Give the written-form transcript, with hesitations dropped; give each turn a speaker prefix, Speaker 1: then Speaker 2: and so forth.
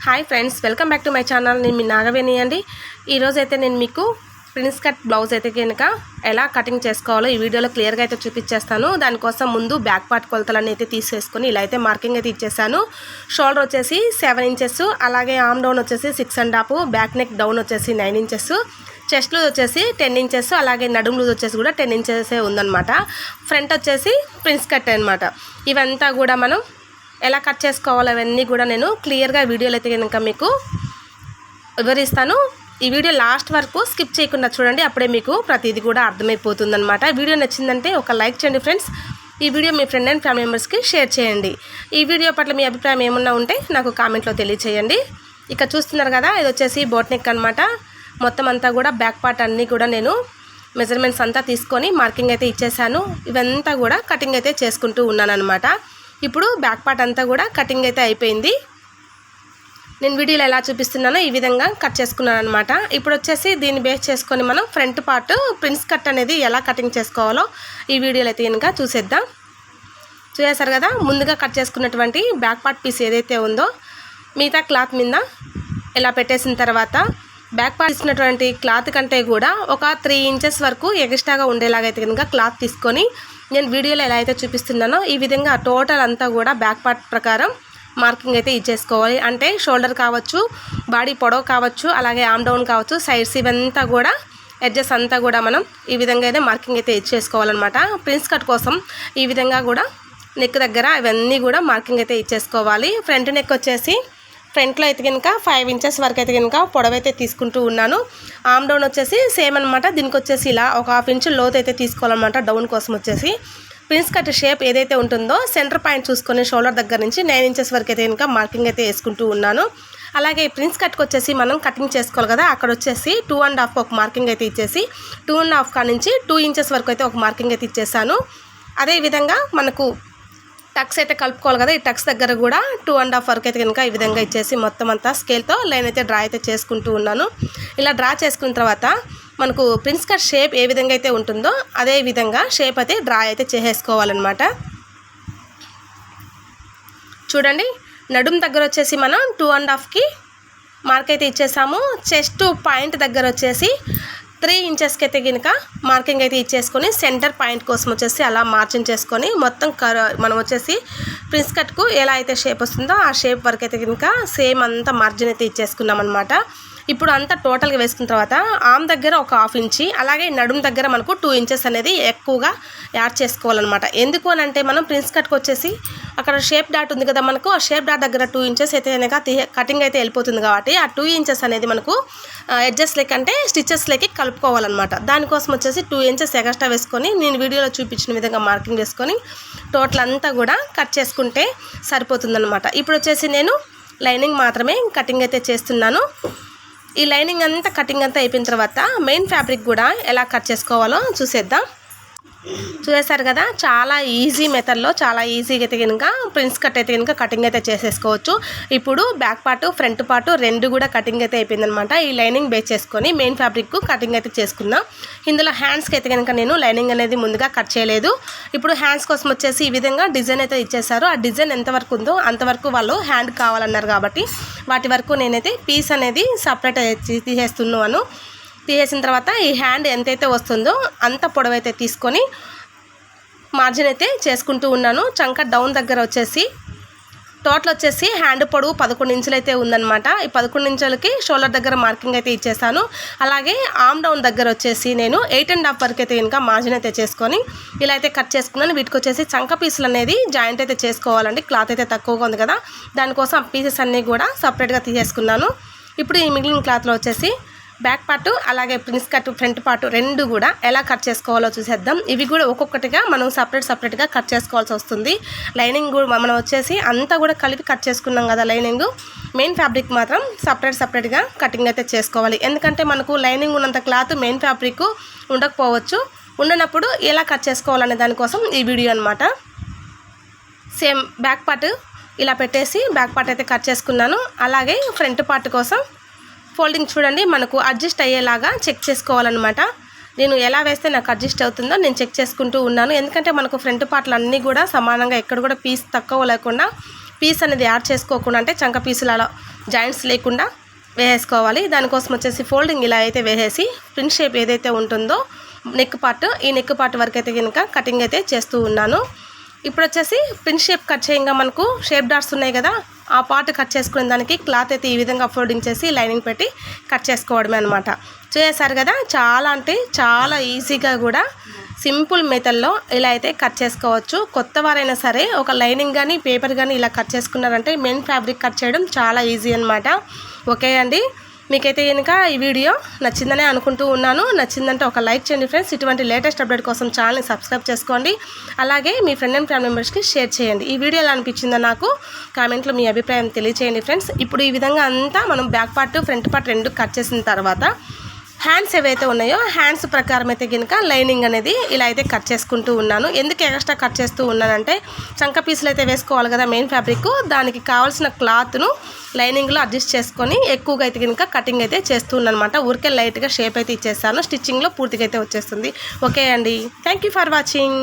Speaker 1: Hi friends, welcome back to my channel. నేను మీ నాగవేణి అండి. ఈరోజైతే నేను మీకు ప్రిన్స్ కట్ బ్లౌజ్ అయితే కనుక ఎలా కటింగ్ చేసుకోవాలో ఈ వీడియోలో క్లియర్గా అయితే చూపించేస్తాను. దానికోసం ముందు బ్యాక్ పార్ట్ కొలతలన్నీ అయితే తీసేసుకొని ఇలా అయితే మార్కింగ్ అయితే ఇచ్చేసాను. షోల్డర్ వచ్చేసి 7 ఇంచెస్, అలాగే ఆర్మ్ డౌన్ వచ్చేసి 6.5, బ్యాక్ నెక్ డౌన్ వచ్చేసి 9 ఇంచెస్, చెస్ట్ లూజ్ వచ్చేసి 10 ఇంచెస్, అలాగే నడుము లూజ్ వచ్చేసి కూడా 10 ఇంచెస్ ఉందన్నమాట. ఫ్రంట్ వచ్చేసి ప్రిన్స్ కట్ అనమాట. ఇవంతా కూడా మనం ఎలా కట్ చేసుకోవాలో అవన్నీ కూడా నేను క్లియర్గా వీడియోలో అయితే కనుక మీకు వివరిస్తాను. ఈ వీడియో లాస్ట్ వరకు స్కిప్ చేయకుండా చూడండి, అప్పుడే మీకు ప్రతిదీ కూడా అర్థమైపోతుందన్నమాట. వీడియో నచ్చిందంటే ఒక లైక్ చేయండి ఫ్రెండ్స్. ఈ video me friend and family మెంబర్స్కి షేర్ చేయండి. ఈ వీడియో పట్ల మీ అభిప్రాయం ఏమన్నా ఉంటే నాకు కామెంట్లో తెలియచేయండి. ఇక చూస్తున్నారు కదా, ఇది వచ్చేసి బోట్ నెక్ అనమాట. మొత్తం అంతా కూడా బ్యాక్ పార్ట్ అన్నీ కూడా నేను మెజర్మెంట్స్ అంతా తీసుకొని మార్కింగ్ అయితే ఇచ్చేసాను. ఇవంతా కూడా కటింగ్ అయితే చేసుకుంటూ ఉన్నాను అనమాట. ఇప్పుడు బ్యాక్ పార్ట్ అంతా కూడా కటింగ్ అయితే అయిపోయింది. నేను వీడియోలో ఎలా చూపిస్తున్నానో ఈ విధంగా కట్ చేసుకున్నాను అనమాట. ఇప్పుడు వచ్చేసి దీన్ని బేస్ చేసుకొని మనం ఫ్రంట్ పార్ట్ ప్రిన్స్ కట్ అనేది ఎలా కటింగ్ చేసుకోవాలో ఈ వీడియోలో అయితే కనుక చూసేసారు కదా. ముందుగా కట్ చేసుకున్నటువంటి బ్యాక్ పార్ట్ పీస్ ఏదైతే ఉందో మిగతా క్లాత్ మీద ఇలా పెట్టేసిన తర్వాత బ్యాక్ పార్ట్ ఇచ్చినటువంటి క్లాత్ కంటే కూడా ఒక 3 ఇంచెస్ వరకు ఎక్స్ట్రాగా ఉండేలాగైతే కనుక క్లాత్ తీసుకొని నేను వీడియోలో ఎలా అయితే చూపిస్తున్నానో ఈ విధంగా టోటల్ అంతా కూడా బ్యాక్ పార్ట్ ప్రకారం మార్కింగ్ అయితే ఇచ్చేసుకోవాలి. అంటే షోల్డర్ కావచ్చు, బాడీ పొడవు కావచ్చు, అలాగే ఆర్మ్ డౌన్ కావచ్చు, సైడ్స్ ఇవంతా కూడా ఎడ్జెస్ అంతా కూడా మనం ఈ విధంగా అయితే మార్కింగ్ అయితే ఇచ్చేసుకోవాలన్నమాట. ప్రిన్స్ కట్ కోసం ఈ విధంగా కూడా నెక్ దగ్గర ఇవన్నీ కూడా మార్కింగ్ అయితే ఇచ్చేసుకోవాలి. ఫ్రంట్ నెక్ వచ్చేసి ఫ్రంట్లో అయితే కనుక 5 ఇంచెస్ వరకు అయితే కనుక పొడవైతే తీసుకుంటూ ఉన్నాను. ఆర్మ్ డౌన్ వచ్చేసి సేమ్ అనమాట. దీనికి వచ్చేసి ఇలా ఒక 1/2 ఇంచ్ లోతు అయితే తీసుకోవాలన్నమాట. డౌన్ కోసం వచ్చేసి ప్రిన్స్ కట్ షేప్ ఏదైతే ఉంటుందో సెంటర్ పాయింట్ చూసుకొని షోల్డర్ దగ్గర నుంచి 9 ఇంచెస్ వరకు అయితే కనుక మార్కింగ్ అయితే వేసుకుంటూ ఉన్నాను. అలాగే ప్రిన్స్ కట్కి వచ్చేసి మనం కటింగ్ చేసుకోవాలి కదా, అక్కడ వచ్చేసి 2.5 ఒక మార్కింగ్ అయితే ఇచ్చేసి 2.5 కా నుంచి 2 ఇంచెస్ వరకు అయితే ఒక మార్కింగ్ అయితే ఇచ్చేసాను. అదేవిధంగా మనకు టక్స్ అయితే కలుపుకోవాలి కదా, ఈ టక్స్ దగ్గర కూడా 2.5 వరకు అయితే కనుక ఈ విధంగా ఇచ్చేసి మొత్తం అంతా స్కేల్తో లైన్ అయితే డ్రా అయితే చేసుకుంటూ ఉన్నాను. ఇలా డ్రా చేసుకున్న తర్వాత మనకు ప్రిన్స్ కట్ షేప్ ఏ విధంగా అయితే ఉంటుందో అదే విధంగా షేప్ అయితే డ్రా అయితే చేసేసుకోవాలన్నమాట. చూడండి, నడుము దగ్గర వచ్చేసి మనం 2.5కి మార్క్ అయితే ఇచ్చేసాము. చెస్ట్ పాయింట్ దగ్గర వచ్చేసి 3 ఇంచెస్కి అయితే కనుక మార్కింగ్ అయితే ఇచ్చేసుకొని సెంటర్ పాయింట్ కోసం వచ్చేసి అలా మార్జిన్ చేసుకొని మొత్తం మనం వచ్చేసి ప్రిన్స్ కట్కు ఎలా అయితే షేప్ వస్తుందో ఆ షేప్ వరకు అయితే కనుక సేమ్ అంతా మార్జిన్ అయితే ఇచ్చేసుకున్నాం అనమాట. ఇప్పుడు అంతా టోటల్గా వేసుకున్న తర్వాత ఆర్మ్ దగ్గర ఒక 1/2 ఇంచి, అలాగే నడుము దగ్గర మనకు 2 ఇంచెస్ అనేది ఎక్కువగా యాడ్ చేసుకోవాలన్నమాట. ఎందుకు అని అంటే మనం ప్రిన్స్ కట్కి వచ్చేసి అక్కడ షేప్ డాట్ ఉంది కదా, మనకు ఆ షేప్ డాట్ దగ్గర 2 ఇంచెస్ అయితే కనుక కటింగ్ అయితే వెళ్ళిపోతుంది కాబట్టి ఆ 2 ఇంచెస్ అనేది మనకు ఎడ్జెస్ లెక్క అంటే స్టిచెస్ లెక్కి కలుపుకోవాలన్నమాట. దానికోసం వచ్చేసి 2 ఇంచెస్ ఎక్స్ట్రా వేసుకొని నేను వీడియోలో చూపించిన విధంగా మార్కింగ్ వేసుకొని టోటల్ అంతా కూడా కట్ చేసుకుంటే సరిపోతుందన్నమాట. ఇప్పుడు వచ్చేసి నేను లైనింగ్ మాత్రమే కటింగ్ అయితే చేస్తున్నాను. ఈ లైనింగ్ అంతా కటింగ్ అంతా అయిపోయిన తర్వాత మెయిన్ ఫ్యాబ్రిక్ కూడా ఎలా కట్ చేసుకోవాలో చూసేసారు కదా. చాలా ఈజీ మెథడ్లో చాలా ఈజీగా అయితే కనుక ప్రిన్స్ కట్ అయితే కనుక కటింగ్ అయితే చేసేసుకోవచ్చు. ఇప్పుడు బ్యాక్ పార్ట్ ఫ్రంట్ పార్ట్ రెండు కూడా కటింగ్ అయితే అయిపోయిందనమాట. ఈ లైనింగ్ బేస్ చేసుకొని మెయిన్ ఫ్యాబ్రిక్ కటింగ్ అయితే చేసుకున్నాం. ఇందులో హ్యాండ్స్కి అయితే కనుక నేను లైనింగ్ అనేది ముందుగా కట్ చేయలేదు. ఇప్పుడు హ్యాండ్స్ కోసం వచ్చేసి ఈ విధంగా డిజైన్ అయితే ఇచ్చేసారు. ఆ డిజైన్ ఎంతవరకు ఉందో అంతవరకు వాళ్ళు హ్యాండ్ కావాలన్నారు కాబట్టి వాటి వరకు నేనైతే పీస్ అనేది సపరేట్ తీసేస్తున్నాను. తీసేసిన తర్వాత ఈ హ్యాండ్ ఎంతైతే వస్తుందో అంత పొడవైతే తీసుకొని మార్జిన్ అయితే చేసుకుంటూ ఉన్నాను. చంక డౌన్ దగ్గర వచ్చేసి టోటల్ వచ్చేసి హ్యాండ్ పొడవు 11 ఇంచులు అయితే ఉందన్నమాట. ఈ 11 ఇంచులకి షోల్డర్ దగ్గర మార్కింగ్ అయితే ఇచ్చేసాను. అలాగే ఆర్మ్ డౌన్ దగ్గర వచ్చేసి నేను 8.5 వరకు అయితే కనుక మార్జిన్ అయితే చేసుకొని ఇలా అయితే కట్ చేసుకున్నాను. వీటికి వచ్చేసి చంక పీసులు అనేది జాయింట్ అయితే చేసుకోవాలండి. క్లాత్ అయితే తక్కువగా ఉంది కదా, దానికోసం పీసెస్ అన్నీ కూడా సపరేట్గా తీసేసుకున్నాను. ఇప్పుడు ఈ మిగిలిన క్లాత్లో వచ్చేసి బ్యాక్ పార్ట్ అలాగే ప్రిన్స్ కట్ ఫ్రంట్ పార్ట్ రెండు కూడా ఎలా కట్ చేసుకోవాలో చూసేద్దాం. ఇవి కూడా ఒక్కొక్కటిగా మనం సపరేట్గా కట్ చేసుకోవాల్సి వస్తుంది. లైనింగ్ కూడా మనం వచ్చేసి అంతా కూడా కలిపి కట్ చేసుకున్నాం కదా లైనింగ్. మెయిన్ ఫ్యాబ్రిక్ మాత్రం సపరేట్గా కటింగ్ అయితే చేసుకోవాలి. ఎందుకంటే మనకు లైనింగ్ ఉన్నంత క్లాత్ మెయిన్ ఫ్యాబ్రిక్ ఉండకపోవచ్చు. ఉండనప్పుడు ఎలా కట్ చేసుకోవాలనే దానికోసం ఈ వీడియో అనమాట. సేమ్ బ్యాక్ పార్ట్ ఇలా పెట్టేసి బ్యాక్ పార్ట్ అయితే కట్ చేసుకున్నాను. అలాగే ఫ్రంట్ పార్ట్ కోసం ఫోల్డింగ్ చూడండి, మనకు అడ్జస్ట్ అయ్యేలాగా చెక్ చేసుకోవాలన్నమాట. నేను ఎలా వేస్తే నాకు అడ్జస్ట్ అవుతుందో నేను చెక్ చేసుకుంటూ ఉన్నాను. ఎందుకంటే మనకు ఫ్రంట్ పార్ట్లు అన్నీ కూడా సమానంగా ఎక్కడ కూడా పీస్ తక్కువ లేకుండా పీస్ అనేది యాడ్ చేసుకోకుండా, అంటే చంక పీసులు అలా జాయింట్స్ లేకుండా వేసుకోవాలి. దానికోసం వచ్చేసి ఫోల్డింగ్ ఇలా అయితే వేసేసి ప్రిన్స్ షేప్ ఏదైతే ఉంటుందో నెక్ పార్ట్, ఈ నెక్ పార్ట్ వరకు అయితే కనుక కటింగ్ అయితే చేస్తూ ఉన్నాను. ఇప్పుడు వచ్చేసి ప్రిన్స్ షేప్ కట్ చేయంగా మనకు షేప్ డాట్స్ ఉన్నాయి కదా, ఆ పార్ట్ కట్ చేసుకునే దానికి క్లాత్ అయితే ఈ విధంగా ఫోల్డింగ్ చేసి లైనింగ్ పెట్టి కట్ చేసుకోవడమే అనమాట. చేశారు కదా, చాలా అంటే చాలా ఈజీగా కూడా సింపుల్ మెథడ్లో ఇలా అయితే కట్ చేసుకోవచ్చు. కొత్త వారైనా సరే ఒక లైనింగ్ కానీ పేపర్ కానీ ఇలా కట్ చేసుకున్నారంటే మెయిన్ ఫ్యాబ్రిక్ కట్ చేయడం చాలా ఈజీ అనమాట. ఓకే అండి, మీకైతే కనుక ఈ వీడియో నచ్చిందనే అనుకుంటూ ఉన్నాను. నచ్చిందంటే ఒక లైక్ చేయండి ఫ్రెండ్స్. ఇటువంటి లేటెస్ట్ అప్డేట్ కోసం ఛానల్ని సబ్స్క్రైబ్ చేసుకోండి. అలాగే మీ ఫ్రెండ్ అండ్ ఫ్యామిలీ మెంబర్స్కి షేర్ చేయండి. ఈ వీడియో ఎలా అనిపించిందో నాకు కామెంట్లో మీ అభిప్రాయం తెలియచేయండి ఫ్రెండ్స్. ఇప్పుడు ఈ విధంగా అంతా మనం బ్యాక్ పార్ట్ ఫ్రంట్ పార్ట్ రెండు కట్ చేసిన తర్వాత హ్యాండ్స్ ఏవైతే ఉన్నాయో హ్యాండ్స్ ప్రకారం అయితే కనుక లైనింగ్ అనేది ఇలా అయితే కట్ చేసుకుంటూ ఉన్నాను. ఎందుకు ఎక్స్ట్రా కట్ చేస్తూ ఉన్నానంటే చంక పీసులు అయితే వేసుకోవాలి కదా మెయిన్ ఫ్యాబ్రిక్, దానికి కావాల్సిన క్లాత్ను లైనింగ్లో అడ్జస్ట్ చేసుకొని ఎక్కువగా అయితే కనుక కటింగ్ అయితే చేస్తున్నాను అనమాట. ఊరికే లైట్గా షేప్ అయితే ఇచ్చేస్తాను, స్టిచ్చింగ్లో పూర్తిగా అయితే వచ్చేస్తుంది. ఓకే అండి, థ్యాంక్ యూ ఫర్ వాచింగ్.